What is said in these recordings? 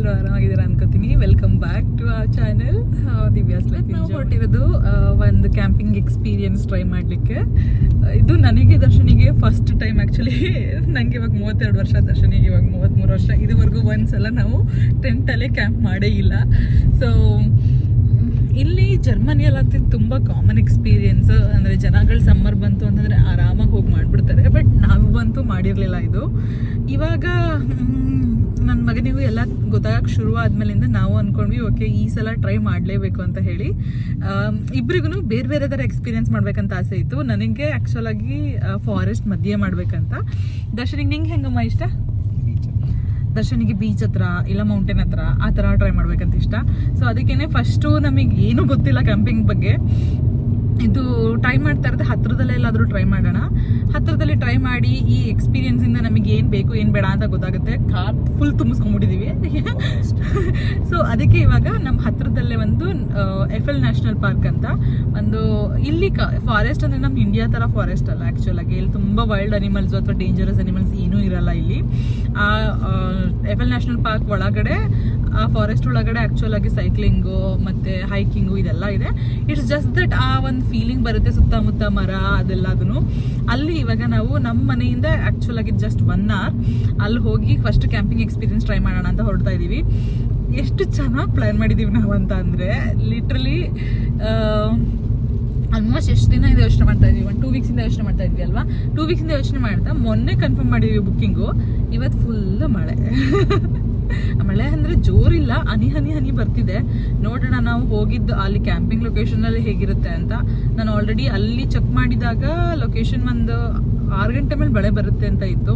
ಎಲ್ಲರೂ ಆರಾಮಾಗಿದ್ದೀರಾ ಅನ್ಕೋತೀನಿ. Welcome back to our channel Divya's life. ನಾವು ಹೊರಟಿರೋದು ಒಂದು ಕ್ಯಾಂಪಿಂಗ್ ಎಕ್ಸ್ಪೀರಿಯನ್ಸ್ ಟ್ರೈ ಮಾಡಲಿಕ್ಕೆ. ಇದು ನನಗೆ ದರ್ಶನಿಗೆ ಫಸ್ಟ್ ಟೈಮ್ ಆ್ಯಕ್ಚುಲಿ. ನನಗೆ ಇವಾಗ 32 ವರ್ಷ, ದರ್ಶನಿಗೆ ಇವಾಗ 33 ವರ್ಷ. ಇದುವರೆಗೂ ಒಂದ್ಸಲ ನಾವು ಟೆಂಟಲ್ಲೇ ಕ್ಯಾಂಪ್ ಮಾಡೇ ಇಲ್ಲ. ಸೊ ಇಲ್ಲಿ ಜರ್ಮನಿಯಲ್ಲಂತೂ ತುಂಬ ಕಾಮನ್ ಎಕ್ಸ್ಪೀರಿಯನ್ಸ್. ಅಂದರೆ ಜನಗಳು ಸಮ್ಮರ್ ಬಂತು ಅಂತಂದರೆ ಆರಾಮಾಗಿ ಹೋಗಿ ಮಾಡಿಬಿಡ್ತಾರೆ. ಬಟ್ ನಾವಂತೂ ಮಾಡಿರಲಿಲ್ಲ ಇದು. ಇವಾಗ ನನ್ನ ಮಗನಿಗೂ ಎಲ್ಲ ಗೊತ್ತಾಗಕ್ಕೆ ಶುರು ಆದ್ಮೇಲಿಂದ ನಾವು ಅಂದ್ಕೊಂಡ್ವಿ ಓಕೆ ಈ ಸಲ ಟ್ರೈ ಮಾಡಲೇಬೇಕು ಅಂತ ಹೇಳಿ. ಇಬ್ರಿಗೂ ಬೇರೆ ಬೇರೆ ಥರ ಎಕ್ಸ್ಪೀರಿಯನ್ಸ್ ಮಾಡ್ಬೇಕಂತ ಆಸೆ ಇತ್ತು. ನನಗೆ ಆ್ಯಕ್ಚುಲಾಗಿ ಫಾರೆಸ್ಟ್ ಮಧ್ಯೆ ಮಾಡ್ಬೇಕಂತ. ದರ್ಶನಿಗೆ ನಿಂಗೆ ಹೆಂಗಮ್ಮ ಇಷ್ಟ? ದರ್ಶನಿಗೆ ಬೀಚ್ ಹತ್ರ ಇಲ್ಲ ಮೌಂಟೇನ್ ಹತ್ರ ಆ ಥರ ಟ್ರೈ ಮಾಡ್ಬೇಕಂತ ಇಷ್ಟ. ಸೊ ಅದಕ್ಕೇನೆ ಫಸ್ಟು ನಮಗೆ ಏನೂ ಗೊತ್ತಿಲ್ಲ ಕ್ಯಾಂಪಿಂಗ್ ಬಗ್ಗೆ. ಇದು ಟ್ರೈ ಮಾಡ್ತಾ ಇರೋದು ಹತ್ರದಲ್ಲೇ ಎಲ್ಲಾದರೂ ಟ್ರೈ ಮಾಡೋಣ. ಹತ್ರದಲ್ಲಿ ಟ್ರೈ ಮಾಡಿ ಈ ಎಕ್ಸ್ಪೀರಿಯನ್ಸಿಂದ ನಮಗೆ ಏನು ಬೇಕು ಏನು ಬೇಡ ಅಂತ ಗೊತ್ತಾಗುತ್ತೆ. Car full ತುಂಬಿಸ್ಕೊಂಡ್ಬಿಟ್ಟಿದ್ದೀವಿ. ಸೊ ಅದಕ್ಕೆ ಇವಾಗ ನಮ್ಮ ಹತ್ರದಲ್ಲೇ ಒಂದು ಎಫೆಲ್ ನ್ಯಾಷನಲ್ ಪಾರ್ಕ್ ಅಂತ ಒಂದು ಇಲ್ಲಿ ಫಾರೆಸ್ಟ್ ಅಂದರೆ ನಮ್ಮ ಇಂಡಿಯಾ ಥರ ಫಾರೆಸ್ಟ್ ಅಲ್ಲ ಆ್ಯಕ್ಚುಲಾಗಿ. ಇಲ್ಲಿ ತುಂಬ ವೈಲ್ಡ್ ಅನಿಮಲ್ಸು ಅಥವಾ ಡೇಂಜರಸ್ ಅನಿಮಲ್ಸ್ ಏನೂ ಇರಲ್ಲ ಇಲ್ಲಿ. ಆ ಎಫೆಲ್ ನ್ಯಾಷನಲ್ ಪಾರ್ಕ್ ಒಳಗಡೆ, ಆ ಫಾರೆಸ್ಟ್ ಒಳಗಡೆ ಆ್ಯಕ್ಚುಲಾಗಿ ಸೈಕ್ಲಿಂಗು ಮತ್ತು ಹೈಕಿಂಗು ಇದೆಲ್ಲ ಇದೆ. ಇಟ್ಸ್ ಜಸ್ಟ್ ದಟ್ ಆ ಒಂದು ಫೀಲಿಂಗ್ ಬರುತ್ತೆ, ಸುತ್ತಮುತ್ತ ಮರ ಅದೆಲ್ಲದೂ. ಅಲ್ಲಿ ಇವಾಗ ನಾವು ನಮ್ಮ ಮನೆಯಿಂದ ಆ್ಯಕ್ಚುಲಾಗಿ ಜಸ್ಟ್ 1 hour ಅಲ್ಲಿ ಹೋಗಿ ಫಸ್ಟ್ ಕ್ಯಾಂಪಿಂಗ್ ಎಕ್ಸ್ಪೀರಿಯನ್ಸ್ ಟ್ರೈ ಮಾಡೋಣ ಅಂತ ಹೊರಡ್ತಾ ಇದ್ದೀವಿ. ಎಷ್ಟು ಚೆನ್ನಾಗಿ ಪ್ಲ್ಯಾನ್ ಮಾಡಿದ್ದೀವಿ ನಾವು ಅಂತ ಅಂದರೆ ಲಿಟ್ರಲಿ ಆಲ್ಮೋಸ್ಟ್ ಎಷ್ಟು ದಿನ ಇಂದ ಯೋಚನೆ ಮಾಡ್ತಾ ಇದ್ವಿ. 2 weeks ಇಂದ ಯೋಚನೆ ಮಾಡ್ತಾ ಇದ್ವಿ ಅಲ್ವಾ. 2 weeks ಇಂದ ಯೋಚನೆ ಮಾಡ್ತಾ ಮೊನ್ನೆ ಕನ್ಫರ್ಮ್ ಮಾಡಿದ್ವಿ ಬುಕ್ಕಿಂಗು. ಇವತ್ತು ಫುಲ್ ಮಳೆ. ಮಳೆ ಅಂದರೆ ಜೋರಿಲ್ಲ, ಹನಿ ಹನಿ ಹನಿ ಬರ್ತಿದೆ. ನೋಡೋಣ ನಾವು ಹೋಗಿದ್ದು ಅಲ್ಲಿ ಕ್ಯಾಂಪಿಂಗ್ ಲೊಕೇಶನಲ್ಲಿ ಹೇಗಿರುತ್ತೆ ಅಂತ. ನಾನು ಆಲ್ರೆಡಿ ಅಲ್ಲಿ ಚೆಕ್ ಮಾಡಿದಾಗ ಲೊಕೇಶನ್ ಒಂದು 6 ಗಂಟೆ ಮೇಲೆ ಮಳೆ ಬರುತ್ತೆ ಅಂತ ಇತ್ತು.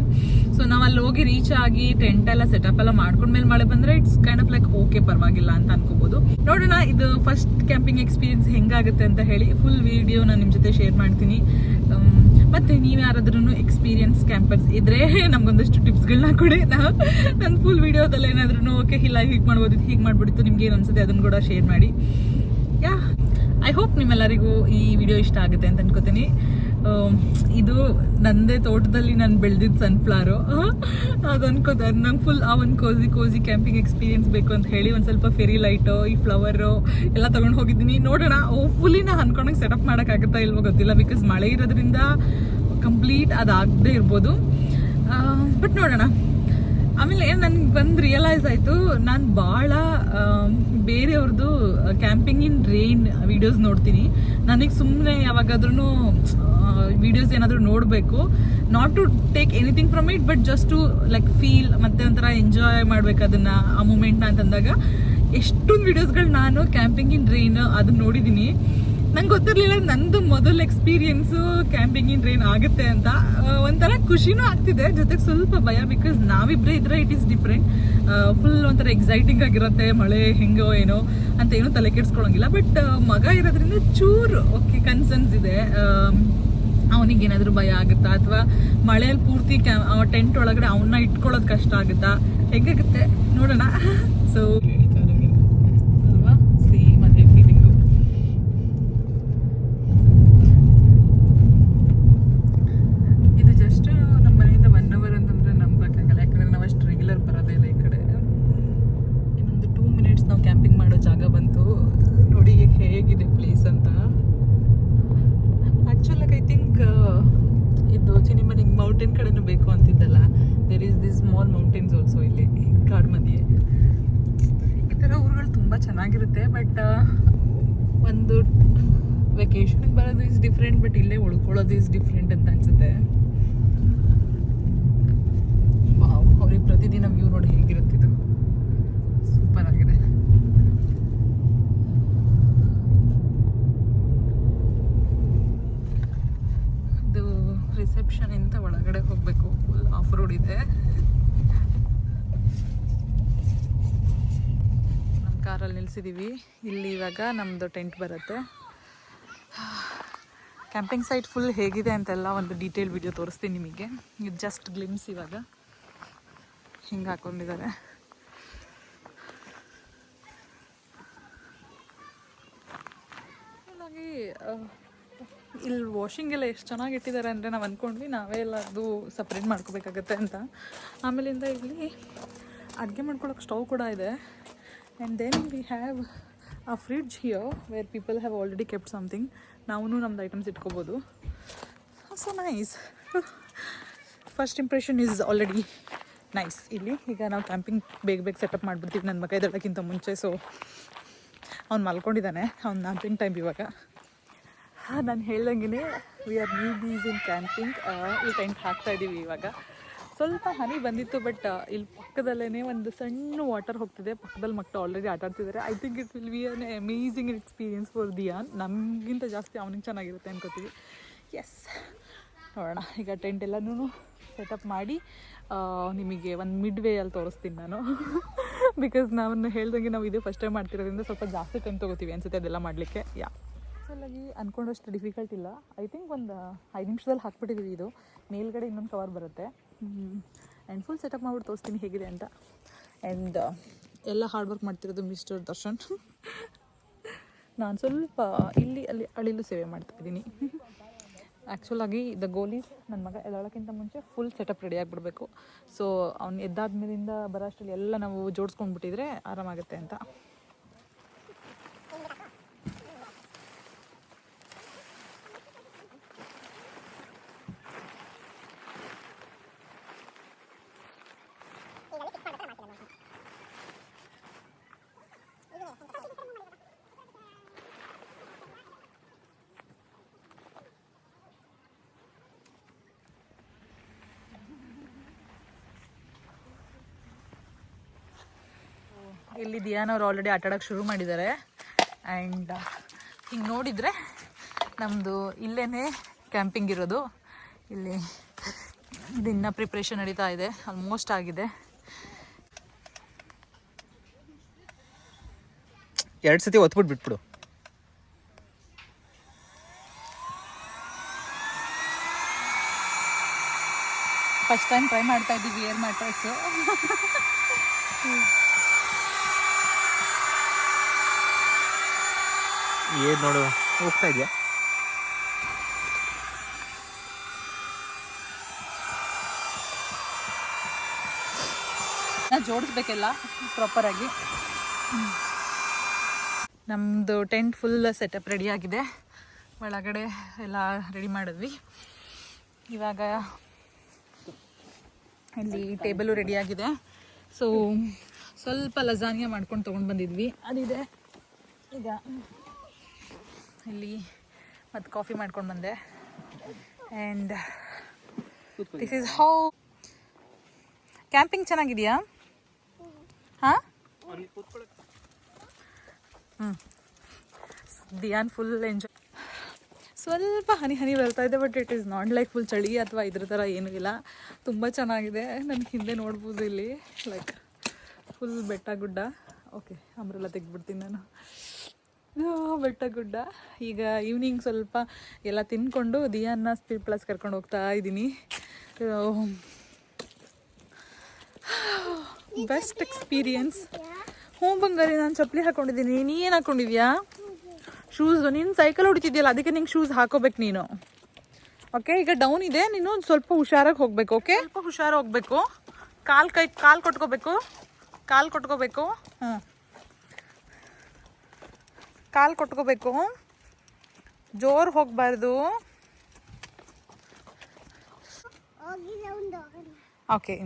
ಸೊ ನಾವು ಅಲ್ಲಿ ಹೋಗಿ ರೀಚ್ ಆಗಿ ಟೆಂಟ್ ಎಲ್ಲ ಸೆಟಪ್ ಎಲ್ಲ ಮಾಡ್ಕೊಂಡ್ಮೇಲೆ ಮಳೆ ಬಂದರೆ it's kind of like okay, ಪರವಾಗಿಲ್ಲ ಅಂತ ಅನ್ಕೋಬೋದು. ನೋಡೋಣ ಇದು ಫಸ್ಟ್ ಕ್ಯಾಂಪಿಂಗ್ ಎಕ್ಸ್ಪೀರಿಯನ್ಸ್ ಹೆಂಗಾಗುತ್ತೆ ಅಂತ ಹೇಳಿ ಫುಲ್ ವಿಡಿಯೋ ನಾನು ನಿಮ್ಮ ಜೊತೆ ಶೇರ್ ಮಾಡ್ತೀನಿ. ಮತ್ತು ನೀವು ಯಾರಾದ್ರೂ ಎಕ್ಸ್ಪೀರಿಯನ್ಸ್ ಕ್ಯಾಂಪರ್ಸ್ ಇದ್ದರೆ ನಮಗೊಂದಷ್ಟು ಟಿಪ್ಸ್ಗಳನ್ನ ಕೊಡಿ. ನಾನು ಫುಲ್ ವಿಡಿಯೋದಲ್ಲಿ ಏನಾದ್ರೂ ಓಕೆ ಇಲ್ಲ ಹೀಗೆ ಮಾಡ್ಬೋದಿತ್ತು, ಹೀಗೆ ಮಾಡ್ಬಿಡಿತ್ತು, ನಿಮ್ಗೆ ಏನು ಅನ್ಸುತ್ತೆ ಅದನ್ನು ಕೂಡ ಶೇರ್ ಮಾಡಿ. ಐ ಹೋಪ್ ನಿಮ್ಮೆಲ್ಲರಿಗೂ ಈ ವಿಡಿಯೋ ಇಷ್ಟ ಆಗುತ್ತೆ ಅಂತ ಅನ್ಕೋತೀನಿ. ಇದು ನಂದೇ ತೋಟದಲ್ಲಿ ನಾನು ಬೆಳೆದಿದ್ದು ಸನ್ಫ್ಲವರು. ಅದು ಅನ್ಕೋತಾರೆ ನಂಗೆ ಫುಲ್ ಆ ಒಂದು ಕೋಸಿ ಕ್ಯಾಂಪಿಂಗ್ ಎಕ್ಸ್ಪೀರಿಯನ್ಸ್ ಬೇಕು ಅಂತ ಹೇಳಿ ಒಂದು ಸ್ವಲ್ಪ ಫೆರಿ ಲೈಟು, ಈ ಫ್ಲವರು ಎಲ್ಲ ತೊಗೊಂಡು ಹೋಗಿದ್ದೀನಿ. ನೋಡೋಣ ಹೋಪ್ಫುಲಿ ನಾನು ಅನ್ಕೊಂಡಂಗೆ ಸೆಟಪ್ ಮಾಡೋಕ್ಕಾಗುತ್ತಾ ಇಲ್ವೋ ಗೊತ್ತಿಲ್ಲ, ಬಿಕಾಸ್ ಮಳೆ ಇರೋದ್ರಿಂದ ಕಂಪ್ಲೀಟ್ ಅದಾಗದೇ ಇರ್ಬೋದು. ಬಟ್ ನೋಡೋಣ. ಆಮೇಲೆ ನನಗೆ ಬಂದು ರಿಯಲೈಸ್ ಆಯಿತು, ನಾನು ಭಾಳ ಬೇರೆಯವ್ರದ್ದು ಕ್ಯಾಂಪಿಂಗ್ ಇನ್ ರೈನ್ ವೀಡಿಯೋಸ್ ನೋಡ್ತೀನಿ. ನನಗೆ ಸುಮ್ಮನೆ ಯಾವಾಗಾದ್ರೂ ವೀಡಿಯೋಸ್ ಏನಾದರೂ ನೋಡಬೇಕು, not to take anything from it, but just to like feel ಮತ್ತು ಒಂಥರ ಎಂಜಾಯ್ ಮಾಡಬೇಕು ಅದನ್ನು, ಆ ಮೂಮೆಂಟ್ನ ಅಂತಂದಾಗ ಎಷ್ಟೊಂದು ವೀಡಿಯೋಸ್ಗಳು ನಾನು ಕ್ಯಾಂಪಿಂಗ್ ಇನ್ ರೈನ್ ಅದನ್ನ ನೋಡಿದ್ದೀನಿ. ನಂಗೆ ಗೊತ್ತಿರಲಿಲ್ಲ ನಂದು ಮೊದಲ ಎಕ್ಸ್ಪೀರಿಯನ್ಸು ಕ್ಯಾಂಪಿಂಗ್ ಇನ್ ರೈನ್ ಆಗುತ್ತೆ ಅಂತ. ಒಂಥರ ಖುಷಿನೂ ಆಗ್ತಿದೆ, ಜೊತೆಗೆ ಸ್ವಲ್ಪ ಭಯ, ಬಿಕಾಸ್ ನಾವಿಬ್ಬರೇ ಇದ್ರೆ ಇಟ್ ಈಸ್ ಡಿಫ್ರೆಂಟ್. ಫುಲ್ ಒಂಥರ ಎಕ್ಸೈಟಿಂಗ್ ಆಗಿರುತ್ತೆ, ಮಳೆ ಹೆಂಗೋ ಏನೋ ಅಂತ ಏನೂ ತಲೆ ಕೆಡಿಸ್ಕೊಳಂಗಿಲ್ಲ. ಬಟ್ ಮಗ ಇರೋದ್ರಿಂದ ಚೂರು ಓಕೆ ಕನ್ಸರ್ನ್ಸ್ ಇದೆ. ಅವನಿಗೇನಾದರೂ ಭಯ ಆಗುತ್ತಾ, ಅಥವಾ ಮಳೆಯಲ್ಲಿ ಪೂರ್ತಿ ಟೆಂಟ್ ಒಳಗಡೆ ಅವನ್ನ ಇಟ್ಕೊಳ್ಳೋದು ಕಷ್ಟ ಆಗುತ್ತಾ, ಹೇಗಾಗುತ್ತೆ ನೋಡೋಣ. ಸೊ ಅಲ್ವಾ, ಸೇಮ್ ಅದೇ ಫೀಲಿಂಗು. ಇದು ಜಸ್ಟ್ ನಮ್ಮ ಮನೆಯಿಂದ 1 hour ಅಂತಂದರೆ ನಂಬಕ್ಕಾಗಲ್ಲ, ಯಾಕಂದರೆ ನಾವು ಅಷ್ಟು ರೆಗ್ಯುಲರ್ ಬರೋದೇ ಇಲ್ಲ ಈ ಕಡೆ. ಇನ್ನೊಂದು 2 minutes ನಾವು ಕ್ಯಾಂಪಿಂಗ್ ಮಾಡೋ ಜಾಗ ಬಂತು. ನೋಡಿ ಹೇಗಿದೆ ಪ್ಲೇಸ್ ಅಂತ. ಆ್ಯಕ್ಚುಲಾಗಿ ಐ ಥಿಂಕ್ ಇದು ಚಿನಿಮನಿಗೆ ಮೌಂಟೇನ್ ಕಡೆನೂ ಬೇಕು ಅಂತಿದ್ದಲ್ಲ. There is this small mountains also ಇಲ್ಲಿ ಕಾಡು ಮಧ್ಯೆ. ಈ ಥರ ಊರುಗಳು ತುಂಬ ಚೆನ್ನಾಗಿರುತ್ತೆ. ಬಟ್ ಒಂದು ವೆಕೇಷನ್ಗೆ ಬರೋದು ಈಸ್ ಡಿಫ್ರೆಂಟ್, ಬಟ್ ಇಲ್ಲೇ ಉಳ್ಕೊಳ್ಳೋದು ಈಸ್ ಡಿಫ್ರೆಂಟ್ ಅಂತ ಅನಿಸುತ್ತೆ. ವಾವ್, ಅವ್ರಿಗೆ ಪ್ರತಿದಿನ ವ್ಯೂ ನೋಡಿ ಹೇಗಿರುತ್ತಿದ್ದು, ಸೂಪರ್ ಆಗಿದೆ. ರಿಸೆಪ್ಷನ್ ಇಂದ ಒಳಗಡೆ ಹೋಗಬೇಕು, ಫುಲ್ ಆಫ್ ರೋಡ್ ಇದೆ. ನಮ್ಮ ಕಾರಲ್ಲಿ ನಿಲ್ಸಿದ್ದೀವಿ. ಇಲ್ಲಿ ಇವಾಗ ನಮ್ಮದು ಟೆಂಟ್ ಬರುತ್ತೆ. ಕ್ಯಾಂಪಿಂಗ್ ಸೈಟ್ ಫುಲ್ ಹೇಗಿದೆ ಅಂತೆಲ್ಲ ಒಂದು ಡೀಟೇಲ್ ವಿಡಿಯೋ ತೋರಿಸ್ತೀನಿ ನಿಮಗೆ. ಇದು ಜಸ್ಟ್ ಗ್ಲಿಮ್ಸ್. ಇವಾಗ ಹಿಂಗೆ ಹಾಕೊಂಡಿದ್ದಾರೆ. ಹಾಗಾಗಿ ಇಲ್ಲಿ ವಾಷಿಂಗ್ ಎಲ್ಲ ಎಷ್ಟು ಚೆನ್ನಾಗಿ ಇಟ್ಟಿದ್ದಾರೆ ಅಂದರೆ ನಾವು ಅಂದ್ಕೊಂಡ್ವಿ ನಾವೇ ಎಲ್ಲ ಅದು ಸಪ್ರೇಟ್ ಮಾಡ್ಕೋಬೇಕಾಗತ್ತೆ ಅಂತ. ಆಮೇಲಿಂದ ಇಲ್ಲಿ ಅಡುಗೆ ಮಾಡ್ಕೊಳ್ಳೋಕೆ ಸ್ಟವ್ ಕೂಡ ಇದೆ. And then we have a fridge here where people have already kept something. ನಾವು ನಮ್ದು ಐಟಮ್ಸ್ ಇಟ್ಕೋಬೋದು. So nice. First impression is already nice. ಇಲ್ಲಿ ಈಗ ನಾವು ಕ್ಯಾಂಪಿಂಗ್ ಬೇಗ ಸೆಟಪ್ ಮಾಡಿಬಿಡ್ತೀವಿ ನನ್ನ ಮಗ ಇದೆಲ್ಲಕ್ಕಿಂತ ಮುಂಚೆ. ಸೊ ಅವ್ನು ಮಲ್ಕೊಂಡಿದ್ದಾನೆ, ಅವ್ನು ನ್ಯಾಪಿಂಗ್ ಟೈಮ್ ಇವಾಗ. ನಾನು ಹೇಳ್ದಂಗೆ we are newbies in camping. ಈ ಟೆಂಟ್ ಹಾಕ್ತಾಯಿದ್ದೀವಿ ಇವಾಗ. ಸ್ವಲ್ಪ ಹನಿ ಬಂದಿತ್ತು, ಬಟ್ ಇಲ್ಲಿ ಪಕ್ಕದಲ್ಲೇ ಒಂದು ಸಣ್ಣ ವಾಟರ್ ಹೋಗ್ತಿದೆ. ಪಕ್ಕದಲ್ಲಿ ಮಕ್ಕಳು ಆಲ್ರೆಡಿ ಆಟ ಆಡ್ತಿದ್ದಾರೆ. I think it will be an amazing experience for Diyan. ನಮಗಿಂತ ಜಾಸ್ತಿ ಅವನಿಗೆ ಚೆನ್ನಾಗಿರುತ್ತೆ ಅನ್ಕೋತೀವಿ. ಎಸ್, ನೋಡೋಣ. ಈಗ ಟೆಂಟ್ ಎಲ್ಲನೂ ಸೆಟಪ್ ಮಾಡಿ ನಿಮಗೆ ಒಂದು ಮಿಡ್ ವೇಯಲ್ಲಿ ತೋರಿಸ್ತೀನಿ ನಾನು. ಬಿಕಾಸ್ ನಾನು ಹೇಳ್ದಂಗೆ ನಾವು ಇದೇ ಫಸ್ಟ್ ಟೈಮ್ ಮಾಡ್ತಿರೋದ್ರಿಂದ ಸ್ವಲ್ಪ ಜಾಸ್ತಿ ಟೈಮ್ ತೊಗೋತೀವಿ ಅನ್ಸುತ್ತೆ ಅದೆಲ್ಲ ಮಾಡಲಿಕ್ಕೆ. ಆ್ಯಕ್ಚುಲಾಗಿ ಅಂದ್ಕೊಂಡಷ್ಟು ಡಿಫಿಕಲ್ಟ್ ಇಲ್ಲ. ಐ ಥಿಂಕ್ ಒಂದು 5 ನಿಮಿಷದಲ್ಲಿ ಹಾಕ್ಬಿಟ್ಟಿದ್ದೀವಿ. ಇದು ಮೇಲ್ಗಡೆ ಇನ್ನೊಂದು ಕವರ್ ಬರುತ್ತೆ. ಆ್ಯಂಡ್ ಫುಲ್ ಸೆಟಪ್ ಮಾಡ್ಬಿಟ್ಟು ತೋರಿಸ್ತೀನಿ ಹೇಗಿದೆ ಅಂತ. ಆ್ಯಂಡ್ ಎಲ್ಲ ಹಾರ್ಡ್ ವರ್ಕ್ ಮಾಡ್ತಿರೋದು ಮಿಸ್ಟರ್ ದರ್ಶನ್. ನಾನು ಸ್ವಲ್ಪ ಇಲ್ಲಿ ಅಲ್ಲಿ ಅಳಿಲು ಸೇವೆ ಮಾಡ್ತಾಯಿದ್ದೀನಿ. ಆ್ಯಕ್ಚುಲಾಗಿ ದ ಗೋಲ್ ಈಸ್ ನನ್ನ ಮಗ ಎದ್ದೇಳೋಕ್ಕಿಂತ ಮುಂಚೆ ಫುಲ್ ಸೆಟಪ್ ರೆಡಿ ಆಗಿಬಿಡ್ಬೇಕು. ಸೊ ಅವ್ನು ಎದ್ದಾದ್ಮೇಲಿಂದ ಬರೋ ಅಷ್ಟರಲ್ಲಿ ಎಲ್ಲ ನಾವು ಜೋಡಿಸ್ಕೊಂಡ್ಬಿಟ್ಟಿದ್ರೆ ಆರಾಮಾಗುತ್ತೆ ಅಂತ. ಇಲ್ಲಿ ದಿಯಾನ್ ಅವ್ರು ಆಲ್ರೆಡಿ ಆಟ ಆಡೋಕ್ಕೆ ಶುರು ಮಾಡಿದ್ದಾರೆ. ಆ್ಯಂಡ್ ಹಿಂಗೆ ನೋಡಿದರೆ ನಮ್ಮದು ಇಲ್ಲೇ ಕ್ಯಾಂಪಿಂಗ್ ಇರೋದು. ಇಲ್ಲಿ ಇದನ್ನ ಪ್ರಿಪ್ರೇಷನ್ ನಡೀತಾ ಇದೆ, ಆಲ್ಮೋಸ್ಟ್ ಆಗಿದೆ. 2 ಸತಿ ಒತ್ಬಿಟ್ಟು ಬಿಟ್ಬಿಡು. ಫಸ್ಟ್ ಟೈಮ್ ಟ್ರೈ ಮಾಡ್ತಾ ಇದ್ದೀವಿ ಏರ್ ಮ್ಯಾಟ್ರಸ್ಸು. ಏನು ನೋಡು ಹೋಗ್ತಾ ಇದೆಯಾ? ಜೋಡಿಸ್ಬೇಕೆಲ್ಲ ಪ್ರಾಪರಾಗಿ. ನಮ್ಮದು ಟೆಂಟ್ ಫುಲ್ ಸೆಟಪ್ ರೆಡಿಯಾಗಿದೆ. ಒಳಗಡೆ ಎಲ್ಲ ರೆಡಿ ಮಾಡಿದ್ವಿ. ಇವಾಗ ಇಲ್ಲಿ ಟೇಬಲು ರೆಡಿಯಾಗಿದೆ. ಸೊ ಸ್ವಲ್ಪ ಲಸಾನಿಯಾ ಮಾಡ್ಕೊಂಡು ತೊಗೊಂಡು ಬಂದಿದ್ವಿ, ಅದಿದೆ. ಈಗ ಇಲ್ಲಿ ಮತ್ತು ಕಾಫಿ ಮಾಡ್ಕೊಂಡು ಬಂದೆ. And this is how camping. ಚೆನ್ನಾಗಿದೆಯಾ? ಹಾಂ, ದಿಯಾನ್ ಫುಲ್ ಎಂಜಾಯ್. ಸ್ವಲ್ಪ ಹನಿ ಹನಿ ಬರ್ತಾ ಇದೆ, but it is not like full ಚಳಿ ಅಥವಾ ಇದ್ರ ಥರ ಏನೂ ಇಲ್ಲ. ತುಂಬ ಚೆನ್ನಾಗಿದೆ. ನನಗೆ ಹಿಂದೆ ನೋಡ್ಬೋದು ಇಲ್ಲಿ ಲೈಕ್ ಫುಲ್ ಬೆಟ್ಟ ಗುಡ್ಡ. ಓಕೆ, ಅಂಬ್ರೆಲ್ಲ ತೆಗೆದ್ಬಿಡ್ತೀನಿ ನಾನು. ಬೆಟ್ಟ ಗುಡ್ಡ. ಈಗ ಈವ್ನಿಂಗ್ ಸ್ವಲ್ಪ ಎಲ್ಲ ತಿನ್ಕೊಂಡು ದಿಯಾನ್ನ ಸ್ಪೀಡ್ ಪ್ಲಸ್ ಕರ್ಕೊಂಡು ಹೋಗ್ತಾ ಇದ್ದೀನಿ. Best experience. ಹ್ಞೂ ಬಂಗಾರಿ, ನಾನು ಚಪ್ಪಲಿ ಹಾಕ್ಕೊಂಡಿದ್ದೀನಿ. ನೀ ಏನು ಹಾಕ್ಕೊಂಡಿದ್ಯಾ? ಶೂಸು. ನೀನು ಸೈಕಲ್ ಹೊಡಿತಿದ್ಯಲ್ಲ, ಅದಕ್ಕೆ ನಿಂಗೆ ಶೂಸ್ ಹಾಕೋಬೇಕು ನೀನು. ಓಕೆ, ಈಗ ಡೌನ್ ಇದೆ, ನೀನು ಸ್ವಲ್ಪ ಹುಷಾರಾಗಿ ಹೋಗಬೇಕು. ಓಕೆ, ಸ್ವಲ್ಪ ಹುಷಾರಾಗಿ ಹೋಗಬೇಕು. ಕಾಲು ಕೊಟ್ಕೋಬೇಕು. ಹ್ಞೂ, ಕಾಲು ಕೊಟ್ಕೋಬೇಕು. ಜೋರು ಹೋಗಬಾರ್ದು. ಓಕೆ,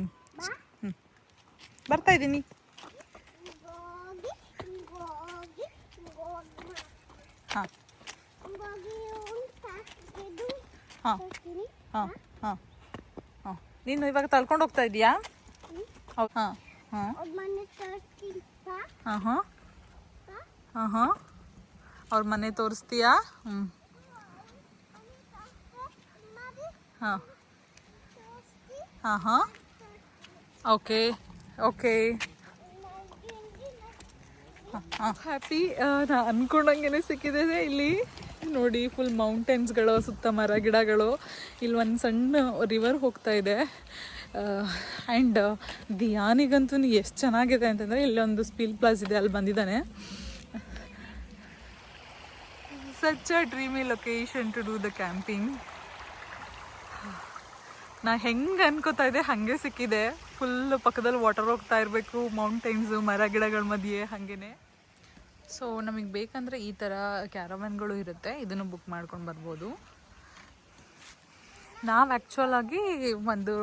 ಬರ್ತಾ ಇದ್ದೀನಿ. ಹಾಂ ಹಾಂ ಹಾಂ ಹಾಂ ಹಾಂ. ನೀನು ಇವಾಗ ತಳ್ಕೊಂಡು ಹೋಗ್ತಾ ಇದೀಯಾ? ಹೌದು. ಹಾಂ ಹಾಂ ಹಾಂ ಹಾಂ ಹಾಂ ಹಾಂ. ಅವ್ರ ಮನೆ ತೋರಿಸ್ತೀಯಾ? ಹ್ಞೂ. ಹಾಂ ಹಾಂ ಹಾಂ. Okay okay. ಹಾಂ, ಹ್ಯಾಪಿ. ನಾನು ಅಂದ್ಕೊಂಡಂಗೆ ಸಿಕ್ಕಿದೆ. ಇಲ್ಲಿ ನೋಡಿ ಫುಲ್ ಮೌಂಟೇನ್ಸ್ಗಳು, ಸುತ್ತ ಮರ ಗಿಡಗಳು. ಇಲ್ಲಿ ಒಂದು ಸಣ್ಣ ರಿವರ್ ಹೋಗ್ತಾ ಇದೆ. ಆ್ಯಂಡ್ ದಿಯಾನಿಗಂತೂ ಎಷ್ಟು ಚೆನ್ನಾಗಿದೆ ಅಂತಂದರೆ, ಇಲ್ಲೊಂದು ಸ್ಪೀಲ್ ಪ್ಲಾಸ್ ಇದೆ, ಅಲ್ಲಿ ಬಂದಿದ್ದಾನೆ. Such a dreamy location to do the camping. ನಾ ಹೆಂಗೆ ಅನ್ಕೋತಾ ಇದ್ದೆ ಹಾಗೆ ಸಿಕ್ಕಿದೆ. ಫುಲ್ ಪಕ್ಕದಲ್ಲಿ ವಾಟರ್ ಹೋಗ್ತಾ ಇರಬೇಕು, ಮೌಂಟೈನ್ಸು, ಮರ ಗಿಡಗಳ ಮಧ್ಯೆ ಹಾಗೇನೆ. ಸೊ ನಮಗೆ ಬೇಕಂದರೆ ಈ ಥರ ಕ್ಯಾರವನ್ಗಳು ಇರುತ್ತೆ, ಇದನ್ನು ಬುಕ್ ಮಾಡ್ಕೊಂಡು ಬರ್ಬೋದು. ನಾವು ಆ್ಯಕ್ಚುಲಾಗಿ ಒಂದು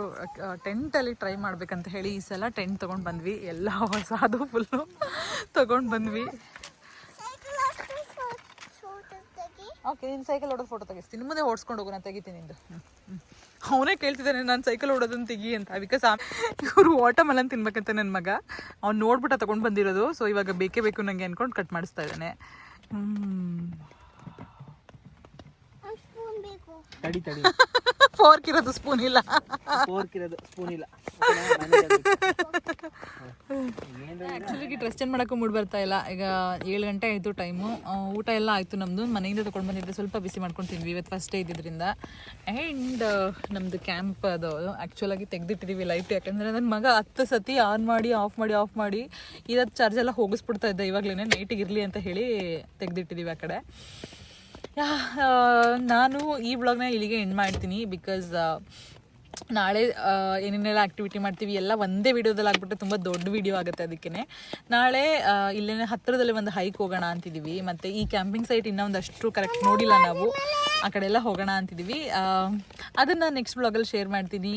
ಟೆಂಟಲ್ಲಿ ಟ್ರೈ ಮಾಡ್ಬೇಕಂತ ಹೇಳಿ ಈ ಸಲ ಟೆಂಟ್ ತೊಗೊಂಡು ಬಂದ್ವಿ. ಎಲ್ಲ ಹೊಸದು ಫುಲ್ಲು ತೊಗೊಂಡು ಬಂದ್ವಿ. ಓಕೆ, ನೀನು ಸೈಕಲ್ ಓಡೋದು ಫೋಟೋ ತೆಗಿಸ್ತೀನಿ, ಮುಂದೆ ಓಡಿಸ್ಕೊಂಡು ಹೋಗು, ನಾನು ತೆಗಿತೀನಿ ನಿಂದು. ಅವನೇ ಕೇಳ್ತಿದ್ದಾನೆ ನಾನು ಸೈಕಲ್ ಓಡೋದನ್ನು ತೆಗಿ ಅಂತ. ಬಿಕಾಸ್ ಇವರು ವಾಟರ್ಮೆಲನ್ ತಿನ್ಬೇಕಂತ ನನ್ನ ಮಗ, ಅವ್ನು ನೋಡ್ಬಿಟ್ಟು ತೊಗೊಂಡು ಬಂದಿರೋದು. ಸೊ ಇವಾಗ ಬೇಕೇ ಬೇಕು ನನಗೆ ಅಂದ್ಕೊಂಡು ಕಟ್ ಮಾಡಿಸ್ತಾ ಇದ್ದಾನೆ. ತಡಿ ತಡಿ, ಫೋರ್ಕ್ ಇರೋದು ಸ್ಪೂನ್ ಇಲ್ಲ. ಫೋರ್ಕ್ ಇರೋದು ಸ್ಪೂನ್ ಇಲ್ಲ. ಆ್ಯಕ್ಚುಲಿ ಡ್ರೆಸ್ ಚೇಂಜ್ ಮಾಡೋಕ್ಕೂ ಮೂಡ್ ಬರ್ತಾ ಇಲ್ಲ. ಈಗ 7 ಗಂಟೆ ಆಯಿತು ಟೈಮು. ಊಟ ಎಲ್ಲ ಆಯಿತು ನಮ್ಮದು. ಮನೆಯಿಂದ ತೊಗೊಂಡು ಬಂದಿದ್ದೆ, ಸ್ವಲ್ಪ ಬಿಸಿ ಮಾಡ್ಕೊಂಡು ತಿಂದ್ವಿ. ಇವತ್ತು ಫಸ್ಟ್ ಡೇ ಇದ್ದಿದ್ದರಿಂದ. ಆ್ಯಂಡ್ ನಮ್ಮದು ಕ್ಯಾಂಪ್ ಅದು ಆ್ಯಕ್ಚುಲಾಗಿ ತೆಗೆದಿಟ್ಟಿದ್ದೀವಿ ಲೈಟ್. ಯಾಕಂದರೆ ನನ್ನ ಮಗ 10 ಸತಿ ಆನ್ ಮಾಡಿ ಆಫ್ ಮಾಡಿ ಇರೋದು ಚಾರ್ಜ್ ಎಲ್ಲ ಹೋಗಿಸ್ಬಿಡ್ತಾ ಇದ್ದೆ. ಇವಾಗಲೇ ನೈಟಿಗೆ ಇರಲಿ ಅಂತ ಹೇಳಿ ತೆಗೆದಿಟ್ಟಿದ್ದೀವಿ ಆ ಕಡೆ. ನಾನು ಈ ವ್ಲಾಗ್ನ ಇಲ್ಲಿಗೆ ಎಂಡ್ ಮಾಡ್ತೀನಿ. ಬಿಕಾಸ್ ನಾಳೆ ಏನೇನೆಲ್ಲ ಆ್ಯಕ್ಟಿವಿಟಿ ಮಾಡ್ತೀವಿ ಎಲ್ಲ ಒಂದೇ ವೀಡಿಯೋದಲ್ಲಿ ಆಗಿಬಿಟ್ಟು ತುಂಬ ದೊಡ್ಡ ವೀಡಿಯೋ ಆಗುತ್ತೆ. ಅದಕ್ಕೆ ನಾಳೆ ಇಲ್ಲೇ ಹತ್ತಿರದಲ್ಲಿ ಒಂದು ಹೈಕ್ ಹೋಗೋಣ ಅಂತಿದ್ದೀವಿ. ಮತ್ತು ಈ ಕ್ಯಾಂಪಿಂಗ್ ಸೈಟ್ ಇನ್ನೂ ಒಂದಷ್ಟು ಕರೆಕ್ಟ್ ನೋಡಿಲ್ಲ ನಾವು, ಆ ಕಡೆ ಎಲ್ಲ ಹೋಗೋಣ ಅಂತಿದ್ದೀವಿ. ಅದನ್ನು ನೆಕ್ಸ್ಟ್ ವ್ಲಾಗಲ್ಲಿ ಶೇರ್ ಮಾಡ್ತೀನಿ.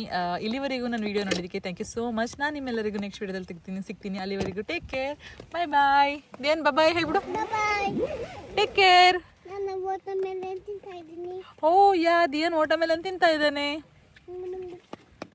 ಇಲ್ಲಿವರೆಗೂ ನಾನು ವೀಡಿಯೋ ನೋಡಿದ್ದಕ್ಕೆ ಥ್ಯಾಂಕ್ ಯು ಸೋ ಮಚ್. ನಾನು ನಿಮ್ಮೆಲ್ಲರಿಗೂ ನೆಕ್ಸ್ಟ್ ವೀಡಿಯೋದಲ್ಲಿ ಸಿಗ್ತೀನಿ. ಅಲ್ಲಿವರೆಗೂ take care, bye bye. Then bye ಹೇಳ್ಬಿಡು. Take care. Oh yeah, Diyan watermelon ತಿಂತಾ ಇದ್ದಾನೆ.